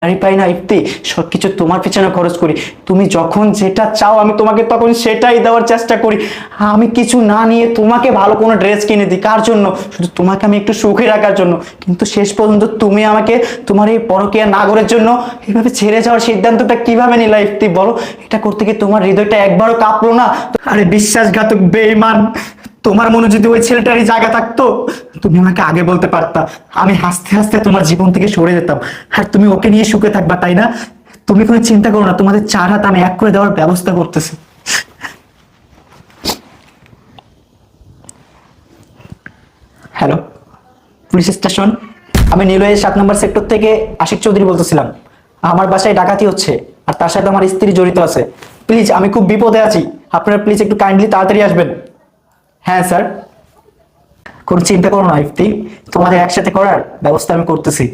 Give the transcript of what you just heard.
গাড়ি পাই না ইফতি, সবকিছু তোমার পিছনে খরচ করি। তুমি যখন যেটা চাও আমি তোমাকে তখন সেটাই দেওয়ার চেষ্টা করি। আমি কিছু না নিয়ে তোমাকে ভালো কোনো ড্রেস কিনে দিই, কার জন্য? শুধু তোমাকে আমি একটু সুখে রাখার জন্য। কিন্তু শেষ পর্যন্ত তুমি আমাকে তোমার এই পরকীয়া নাগরের জন্য এইভাবে ছেড়ে যাওয়ার সিদ্ধান্তটা কিভাবে নিলা ইফতি, বলো? এটা করতে কি তোমার হৃদয়টা একবারও কাঁপলো না? আরে বিশ্বাসঘাতক বেঈমান, তোমার মনে যদি ওই ছেলেটারই জায়গা থাকতো তুমি আমাকে আগে বলতে পারতা, আমি হাসতে হাসতে তোমার জীবন থেকে সরে যেতাম, আর তুমি ওকে নিয়ে সুখে থাকবা, তাই না? তুমি কোনো চিন্তা করো না, তোমাদের 4 হাত আমি এক করে দেওয়ার ব্যবস্থা করতেছি। Hello, police station. আমি নীলয়ের 7 নম্বর সেক্টর থেকে আশিক চৌধুরী বলতেছিলাম। আমার বাসায় ডাকাতি হচ্ছে, আর তার সাথে আমার স্ত্রী জড়িত আছে। প্লিজ, আমি খুব বিপদে আছি, আপনারা প্লিজ একটু কাইন্ডলি তাড়াতাড়ি আসবেন। হ্যাঁ স্যার। কোনো চিন্তা করো না ইফতি, তোমাদের একসাথে করার ব্যবস্থা আমি করতেছি।